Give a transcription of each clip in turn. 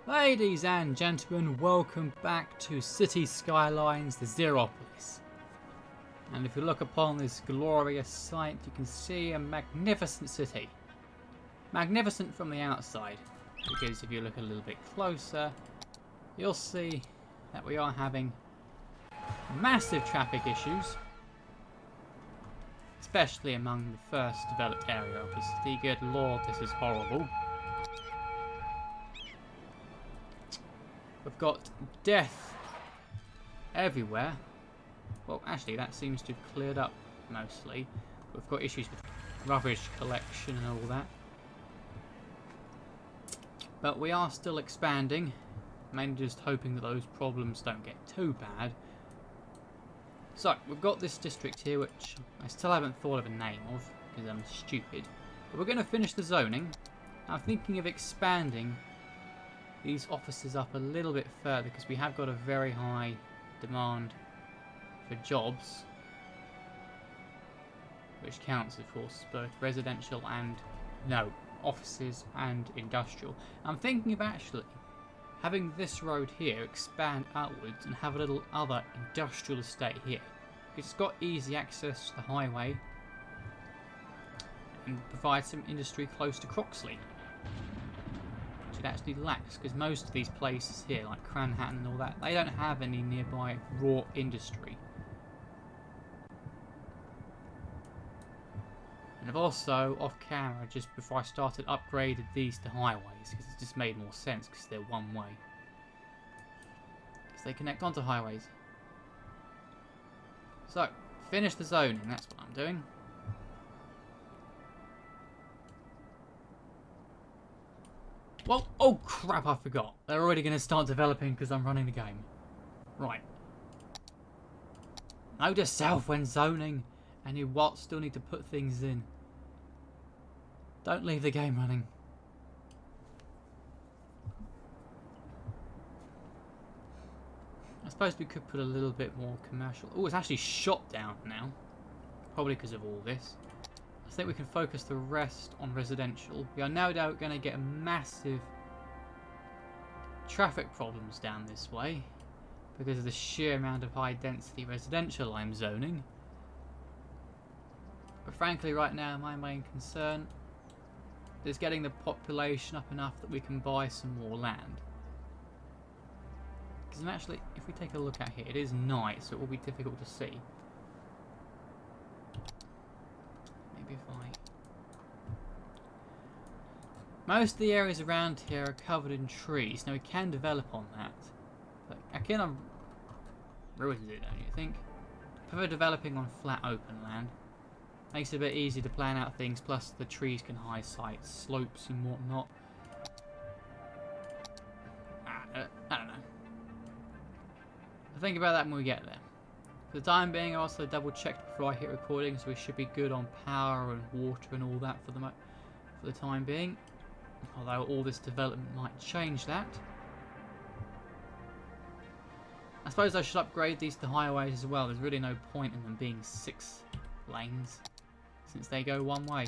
Ladies and gentlemen, welcome back to City Skylines, the Zer0polis. And if you look upon this glorious sight, you can see a magnificent city. Magnificent from the outside, because if you look a little bit closer, you'll see that we are having massive traffic issues, especially among the first developed area of the city. Good lord, this is horrible. We've got death everywhere. Well, actually, that seems to have cleared up mostly. We've got issues with rubbish collection and all that. But we are still expanding. Mainly just hoping that those problems don't get too bad. So, we've got this district here, which I still haven't thought of a name of, because I'm stupid. But we're going to finish the zoning. I'm thinking of expanding these offices up a little bit further, because we have got a very high demand for jobs, which counts of course both residential and offices and industrial. I'm thinking of actually having this road here expand outwards and have a little other industrial estate here, because it's got easy access to the highway and provide some industry close to Croxley, it actually lacks, because most of these places here, like Cranhattan and all that, they don't have any nearby raw industry. And I've also, off camera, just before I started, upgraded these to highways, because it just made more sense, because they're one way. Because they connect onto highways. So, finish the zoning, that's what I'm doing. Well, oh crap, I forgot. They're already going to start developing because I'm running the game. Right. Note to self when zoning, and you what still need to put things in. Don't leave the game running. I suppose we could put a little bit more commercial. Oh, it's actually shot down now. Probably because of all this. I think we can focus the rest on residential. We are no doubt going to get massive traffic problems down this way because of the sheer amount of high density residential I'm zoning. But frankly right now my main concern is getting the population up enough that we can buy some more land. Because actually, if we take a look at here, it is night, so it will be difficult to see. Most of the areas around here are covered in trees. Now we can develop on that, but I kind of ruins it, don't you think? I prefer developing on flat open land. Makes it a bit easier to plan out things, plus the trees can hide sites, slopes and whatnot. I don't know. I'll think about that when we get there. For the time being, I also double checked before I hit recording, so we should be good on power and water and all that for the time being. Although all this development might change that. I suppose I should upgrade these to highways as well. There's really no point in them being 6 lanes, since they go one way.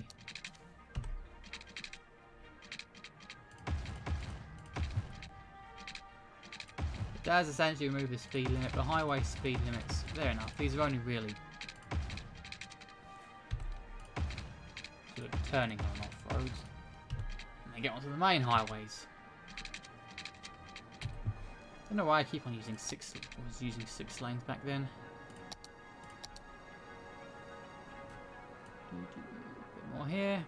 It does essentially remove the speed limit, but highway speed limits, they're enough. These are only really sort of turning on and off roads. And they get onto the main highways. I don't know why I keep on using 6. I was using 6 lanes back then. A bit more here.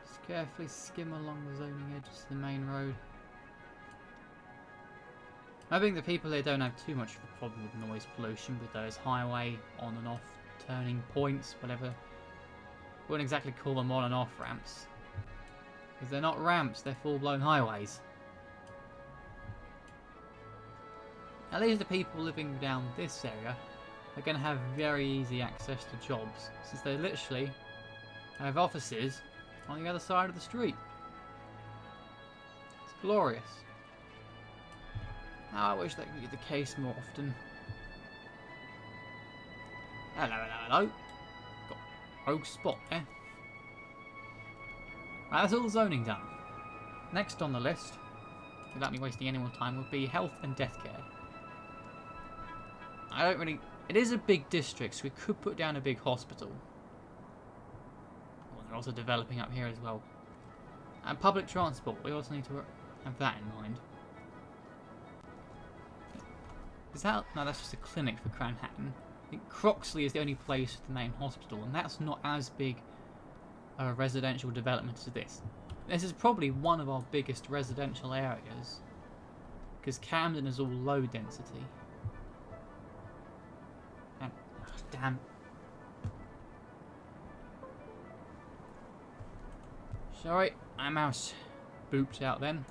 Just carefully skim along the zoning edges of the main road. I think the people here don't have too much of a problem with noise pollution with those highway on and off turning points, whatever. Wouldn't exactly call them on and off ramps, because they're not ramps, they're full-blown highways. At least the people living down this area are going to have very easy access to jobs, since they literally have offices on the other side of the street. It's glorious. Now I wish that could be the case more often. Hello, hello, hello. Got a rogue spot there. Right, that's all the zoning done. Next on the list, without me wasting any more time, would be health and death care. I don't really... It is a big district, so we could put down a big hospital. Well, they're also developing up here as well. And public transport, we also need to have that in mind. Is that... No, that's just a clinic for Cranhattan. I think Croxley is the only place with the main hospital, and that's not as big a residential development as this. This is probably one of our biggest residential areas, because Camden is all low density. And, oh, damn. Sorry, my mouse booped out then.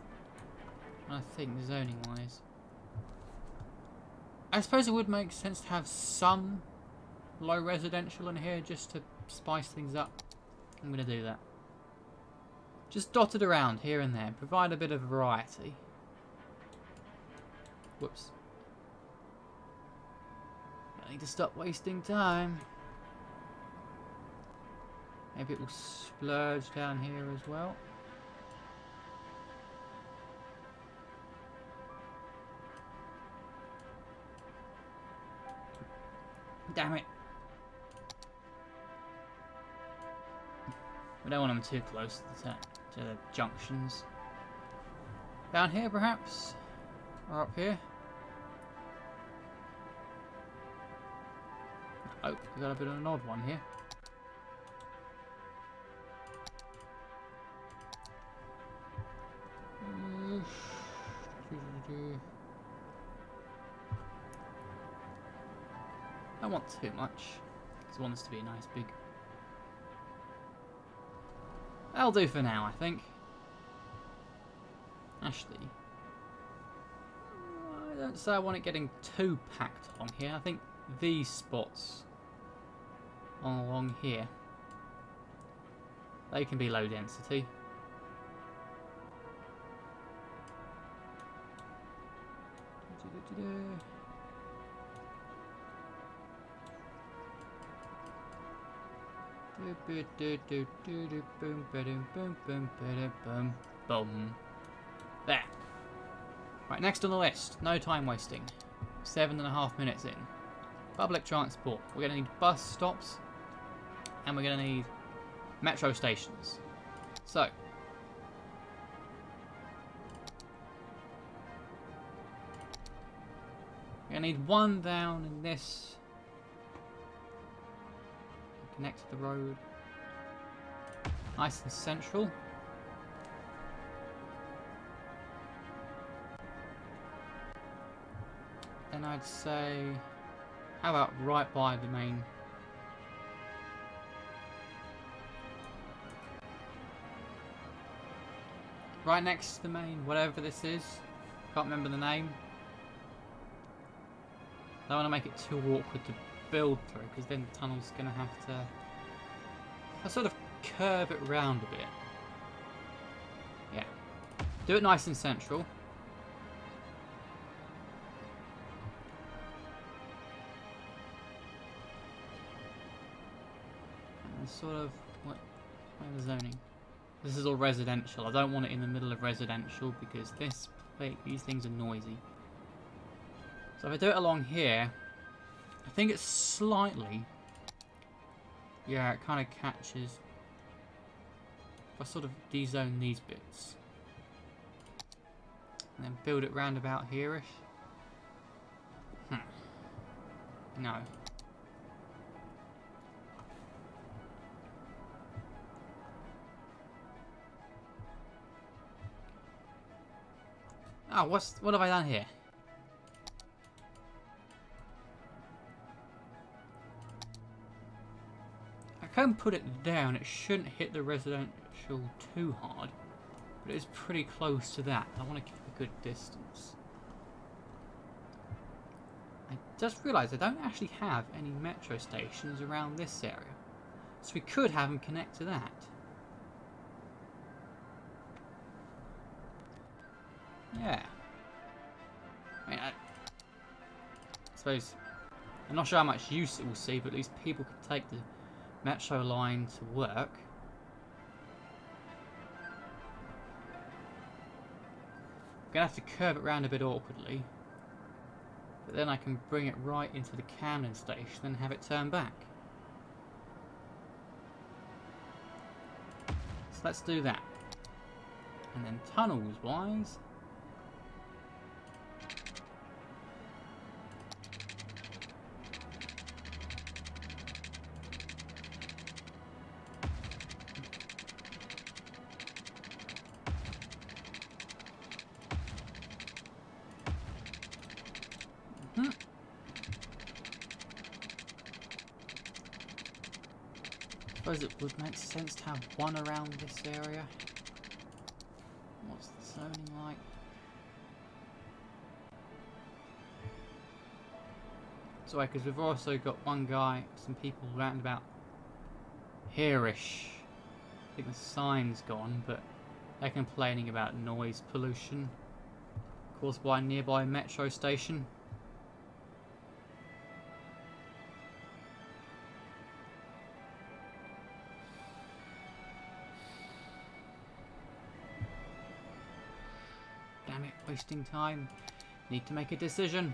I think zoning wise. I suppose it would make sense to have some low residential in here just to spice things up. I'm going to do that. Just dot it around here and there. Provide a bit of variety. Whoops. I need to stop wasting time. Maybe it will splurge down here as well. Damn it. We don't want them too close to the junctions. Down here, perhaps? Or up here? Oh, we got a bit of an odd one here. I don't want too much, because I want this to be a nice big... That'll do for now, I think. Actually, I don't say I want it getting too packed along here. I think these spots along here, they can be low density. Boom. There. Right, next on the list. No time wasting. 7.5 minutes in. Public transport. We're going to need bus stops. And we're going to need metro stations. So. We're going to need one down in this. Connect to the road. Nice and central. Then I'd say, how about right by the main? Right next to the main, whatever this is. Can't remember the name. I don't want to make it too awkward to build through, because then the tunnel's going to have to... I'll sort of curve it round a bit. Yeah. Do it nice and central. And sort of... Where the zoning? This is all residential. I don't want it in the middle of residential, because these things are noisy. So if I do it along here, I think it's slightly... Yeah, it kind of catches... If I sort of de-zone these bits. And then build it round about here-ish. No. Oh, what have I done here? I can put it down. It shouldn't hit the residential too hard, but it's pretty close to that. I want to keep a good distance. I just realised I don't actually have any metro stations around this area, so we could have them connect to that. Yeah. I mean, I suppose I'm not sure how much use it will see, but at least people can take the metro line to work. going to have to curve it round a bit awkwardly. But then I can bring it right into the Camden station and have it turn back. So let's do that. And then tunnels wise, I suppose it would make sense to have one around this area. What's the zoning like? Sorry, because we've also got one guy, some people round about here-ish. I think the sign's gone, but they're complaining about noise pollution caused by a nearby metro station. Damn it, wasting time. Need to make a decision.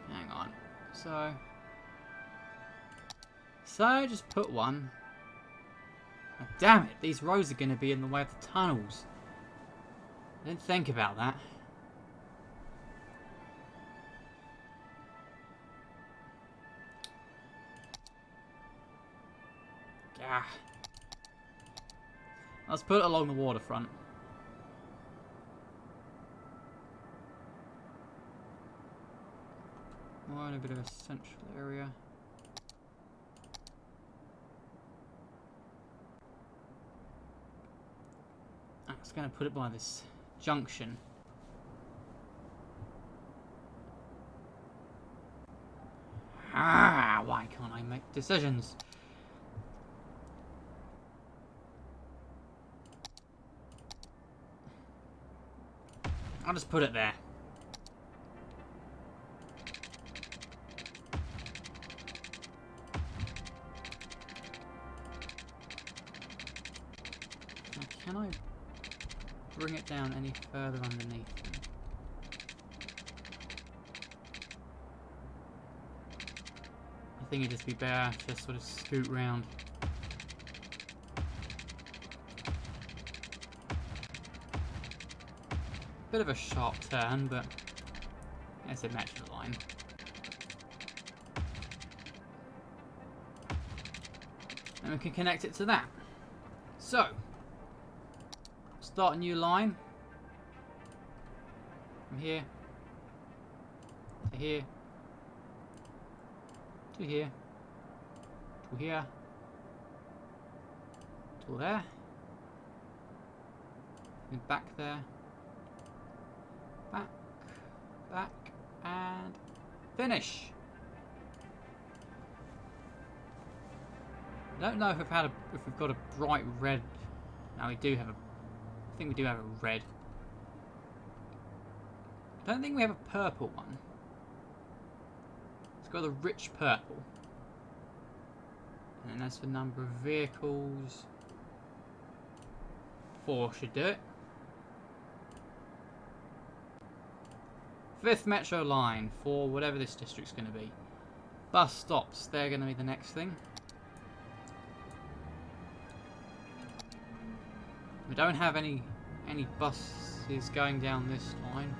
Hang on. So just put one. Oh, damn it, these roads are going to be in the way of the tunnels. I didn't think about that. Ah. Let's put it along the waterfront. More in a bit of a central area. I was going to put it by this junction. Ah, why can't I make decisions? I'll just put it there. Now, can I bring it down any further underneath them? I think it'd just be better to sort of scoot round. Bit of a sharp turn, but it's a metro line. And we can connect it to that. So, start a new line. From here to here to here to here to there and back there. Back, and finish. I don't know if we've got a bright red. Now we do have a. I think we do have a red. I don't think we have a purple one. It's got a rich purple. And then that's the number of vehicles. 4 should do it. 5th metro line for whatever this district's going to be. Bus stops, they're going to be the next thing. We don't have any buses going down this line.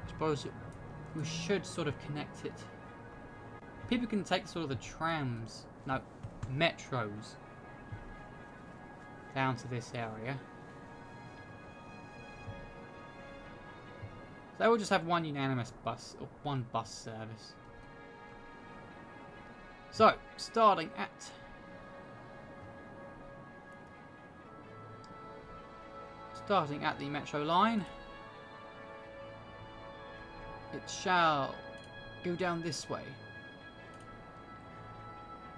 I suppose we should sort of connect it. People can take sort of the trams, no, metros, down to this area. They will just have one unanimous bus, or one bus service. So, starting at the metro line, it shall go down this way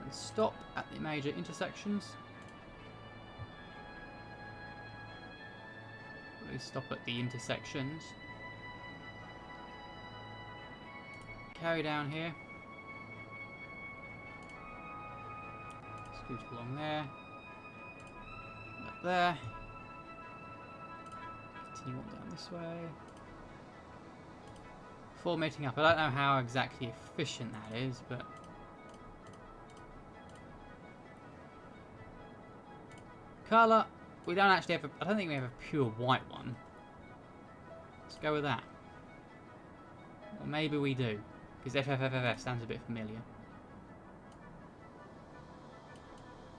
and stop at the major intersections. They stop at the intersections. Carry down here. Scoot along there. Up there. Continue on down this way. Before meeting up. I don't know how exactly efficient that is, but... Colour. We don't actually have a... I don't think we have a pure white one. Let's go with that. Or maybe we do. Because FFFFF sounds a bit familiar.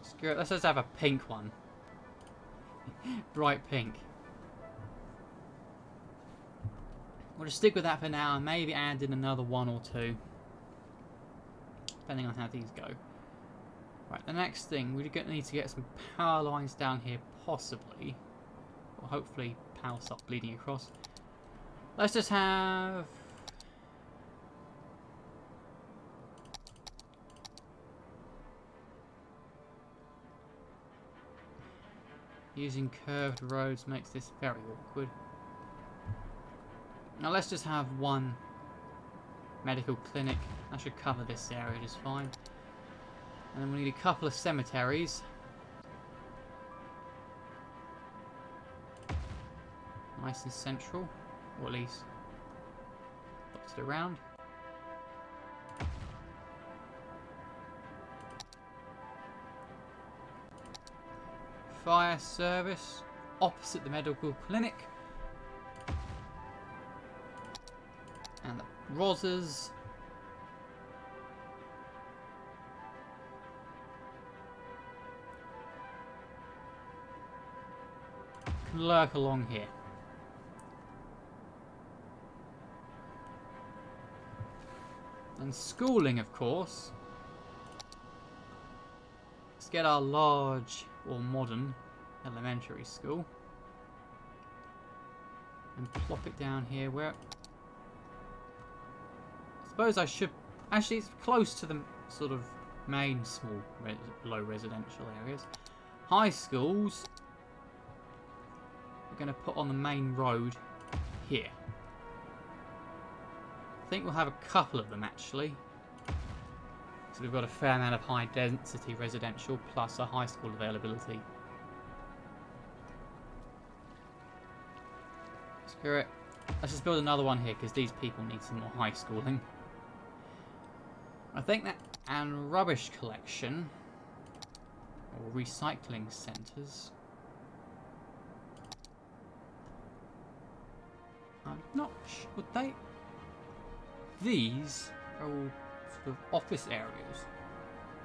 Screw it. Let's just have a pink one. Bright pink. We'll just stick with that for now and maybe add in another one or two. Depending on how these go. Right, the next thing, we're going to need to get some power lines down here, possibly. Or hopefully power stop bleeding across. Let's just have... Using curved roads makes this very awkward. Now let's just have one medical clinic. That should cover this area just fine. And then we need a couple of cemeteries. Nice and central. Or at least dotted around. Fire service opposite the medical clinic. And the Rosas. Can lurk along here. And schooling, of course. Let's get our large or modern elementary school. And plop it down here where... I suppose I should... Actually, it's close to the sort of main small, low residential areas. High schools... We're going to put on the main road here. I think we'll have a couple of them actually. So we've got a fair amount of high density residential plus a high school availability. Screw it. Let's just build another one here because these people need some more high schooling. I think that and rubbish collection or recycling centres. I'm not sure. They... These are all sort of office areas.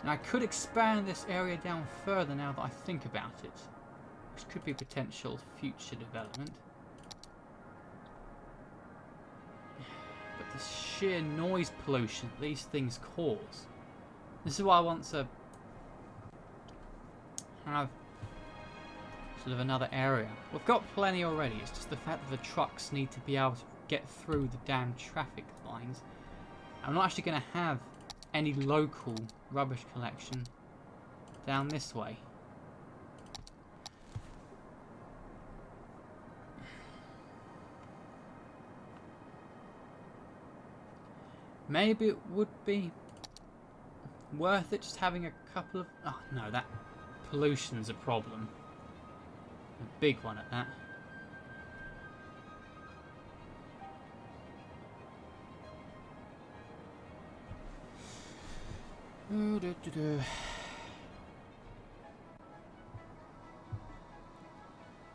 And I could expand this area down further now that I think about it. Which could be potential future development. But the sheer noise pollution these things cause. This is why I want to have sort of another area. We've got plenty already. It's just the fact that the trucks need to be able to get through the damn traffic lines. I'm not actually going to have any local rubbish collection down this way. Maybe it would be worth it just having a couple of... Oh no, that pollution's a problem. A big one at that.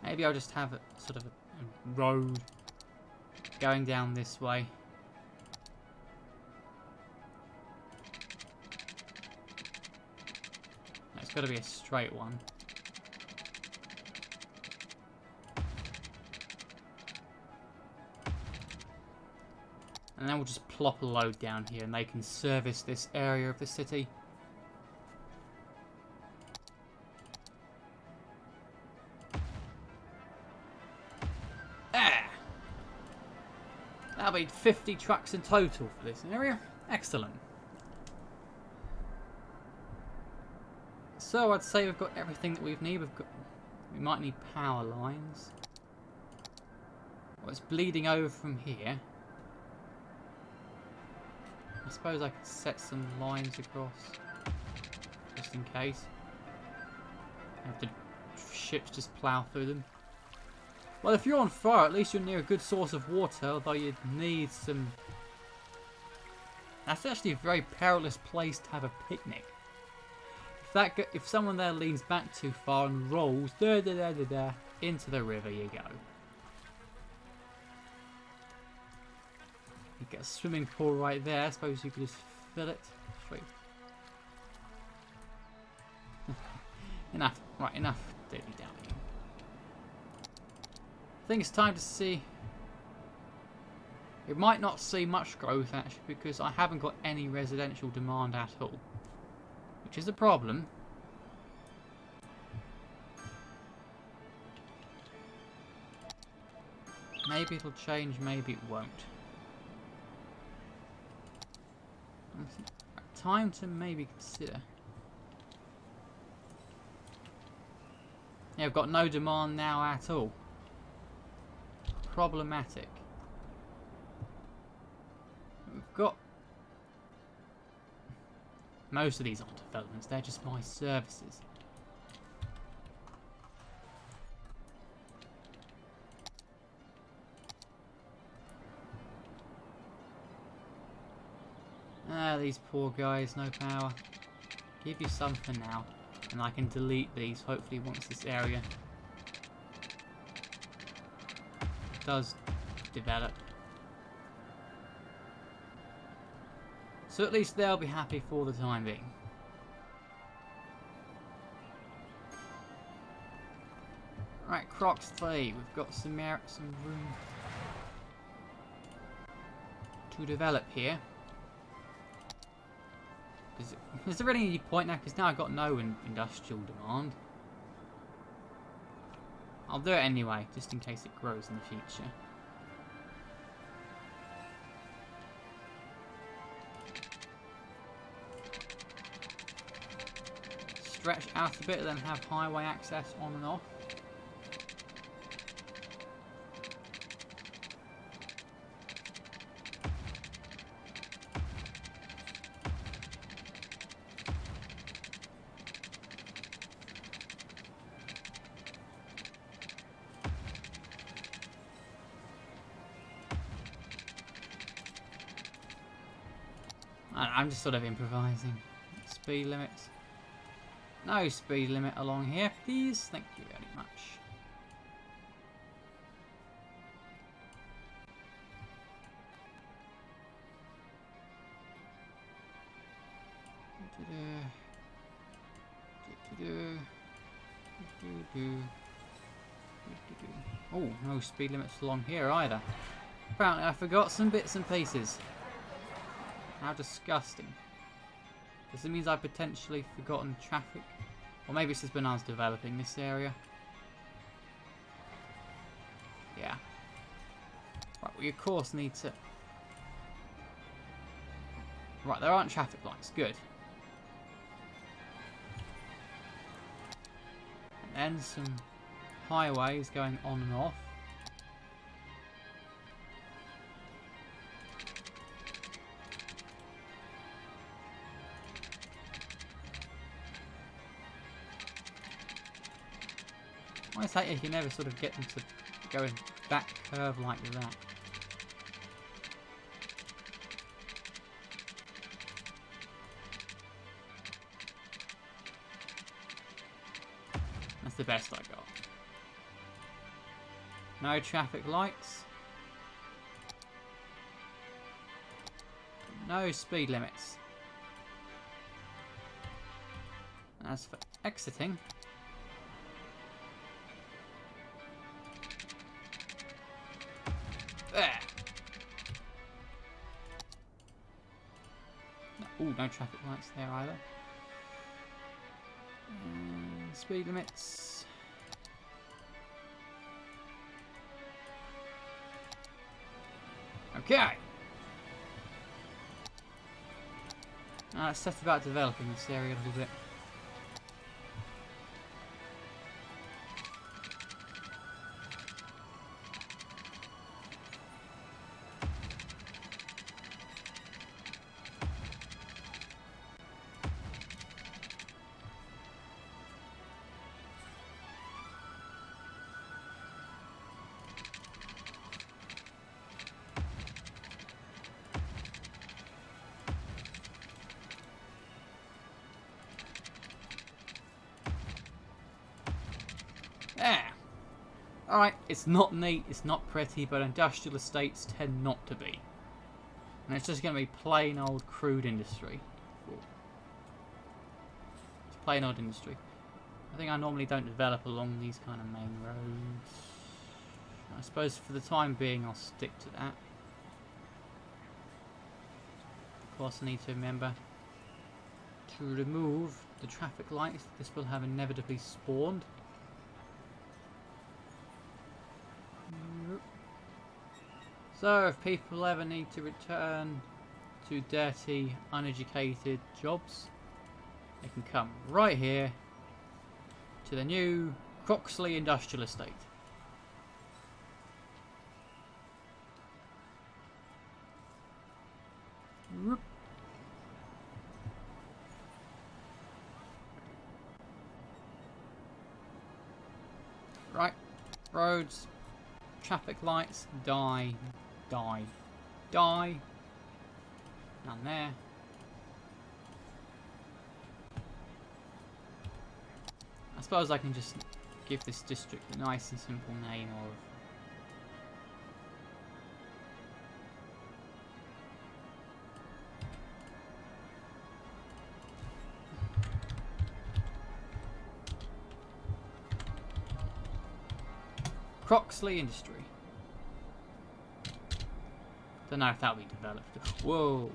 Maybe I'll just have a sort of a road going down this way. No, it's got to be a straight one. And then we'll just plop a load down here and they can service this area of the city. There! That'll be 50 trucks in total for this area. Excellent. So I'd say we've got everything that we need. We might need power lines. Well, it's bleeding over from here. I suppose I could set some lines across, just in case. Have the ships just plough through them. Well, if you're on fire, at least you're near a good source of water, although you'd need some... That's actually a very perilous place to have a picnic. If someone there leans back too far and rolls into the river you go. You get a swimming pool right there. I suppose you could just fill it. Straight. Enough. Right, enough dilly-dallying. I think it's time to see... It might not see much growth actually because I haven't got any residential demand at all. Which is a problem. Maybe it'll change, maybe it won't. Time to maybe consider. Yeah, I've got no demand now at all. Problematic. We've got... Most of these aren't developments, they're just my services. Ah, these poor guys, no power. Give you some for now. And I can delete these, hopefully once this area does develop. So at least they'll be happy for the time being. Right, Crocs 3, we've got some room to develop here. Is there really any point now? Because now I've got no industrial demand. I'll do it anyway, just in case it grows in the future. Stretch out a bit, then have highway access on and off. I'm just sort of improvising. Speed limits. No speed limit along here, please. Thank you very much. Oh, no speed limits along here either. Apparently I forgot some bits and pieces. How disgusting. Does it mean I've potentially forgotten traffic? Or maybe it's just when I was developing this area. Yeah. Right, we of course need to... Right, there aren't traffic lights. Good. And then some highways going on and off. I say you can never sort of get them to go in that curve like that. That's the best I got. No traffic lights. No speed limits. As for exiting, there. Ooh, no traffic lights there either. Speed limits. Okay. Let's set about developing this area a little bit. Alright, it's not neat, it's not pretty, but industrial estates tend not to be. And it's just going to be plain old crude industry. It's plain old industry. I think I normally don't develop along these kind of main roads. I suppose for the time being I'll stick to that. Of course I need to remember to remove the traffic lights this will have inevitably spawned. So if people ever need to return to dirty, uneducated jobs, they can come right here to the new Croxley Industrial Estate. Right, roads, traffic lights, die. None there. I suppose I can just give this district a nice and simple name of Croxley Industry. Don't know if that'll be developed. Whoa.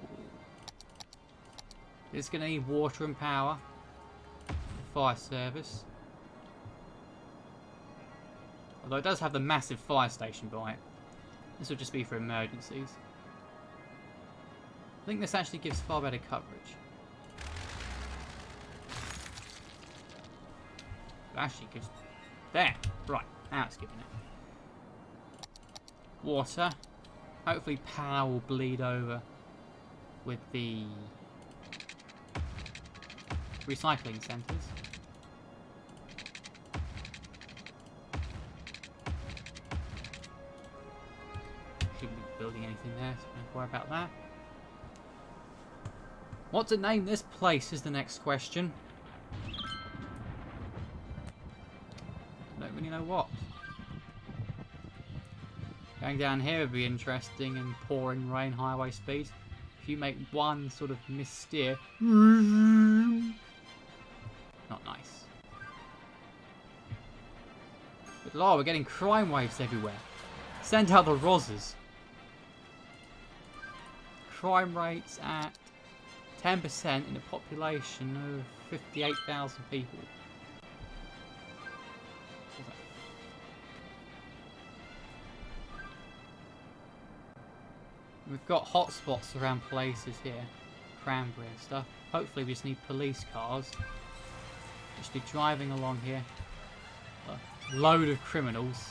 It's going to need water and power. Fire service. Although it does have the massive fire station by it. This will just be for emergencies. I think this actually gives far better coverage. It actually gives... There! Right, now it's giving it. Water. Hopefully power will bleed over with the recycling centres. Shouldn't be building anything there, so don't worry about that. What to name this place is the next question. Don't really know what. Going down here would be interesting and pouring rain highway speed. If you make one sort of missteer, not nice. But Lord, we're getting crime waves everywhere. Send out the Rozzers. Crime rates at 10% in a population of 58,000 people. We've got hotspots around places here, Cranberry and stuff. Hopefully we just need police cars. Just be driving along here. A load of criminals.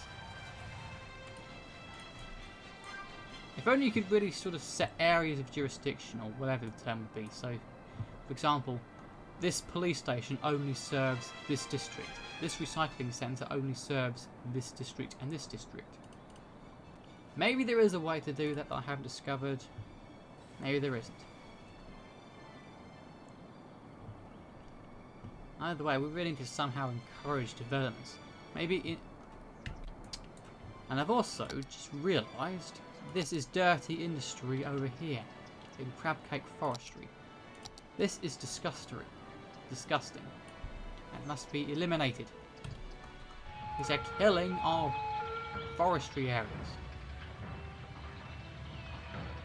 If only you could really sort of set areas of jurisdiction, or whatever the term would be. So, for example, this police station only serves this district. This recycling centre only serves this district and this district. Maybe there is a way to do that I haven't discovered. Maybe there isn't. Either way, we really need to somehow encourage developments. Maybe it... And I've also just realised this is dirty industry over here in Crabcake Forestry. This is disgusting. It must be eliminated. Because they're killing our forestry areas.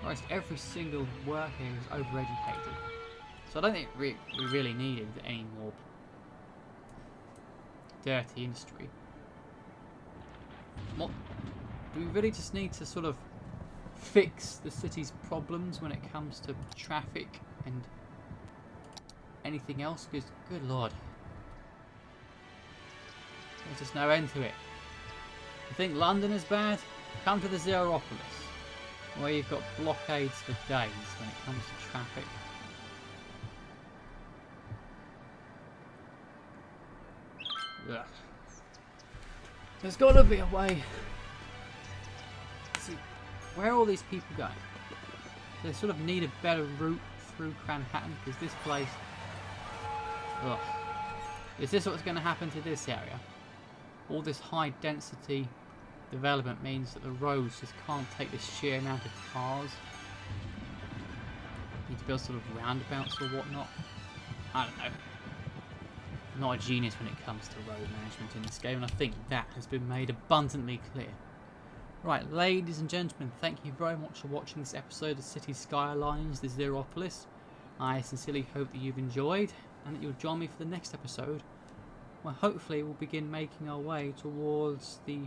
Almost every single worker is overeducated. So I don't think we really needed any more dirty industry. What, do we really just need to sort of fix the city's problems when it comes to traffic and anything else? Because, good lord, there's just no end to it. You think London is bad? Come to the Zer0polis, where you've got blockades for days when it comes to traffic. Ugh. There's got to be a way. See, where are all these people going? They sort of need a better route through Cranhattan, because this place... Ugh. Is this what's going to happen to this area? All this high density development means that the roads just can't take this sheer amount of cars. Need to build sort of roundabouts or whatnot. I don't know. I'm not a genius when it comes to road management in this game, and I think that has been made abundantly clear. Right, ladies and gentlemen, thank you very much for watching this episode of City Skylines, the Zer0polis. I sincerely hope that you've enjoyed, and that you'll join me for the next episode, where hopefully we'll begin making our way towards the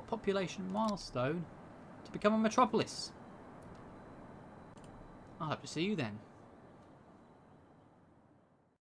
population milestone to become a metropolis. I hope to see you then.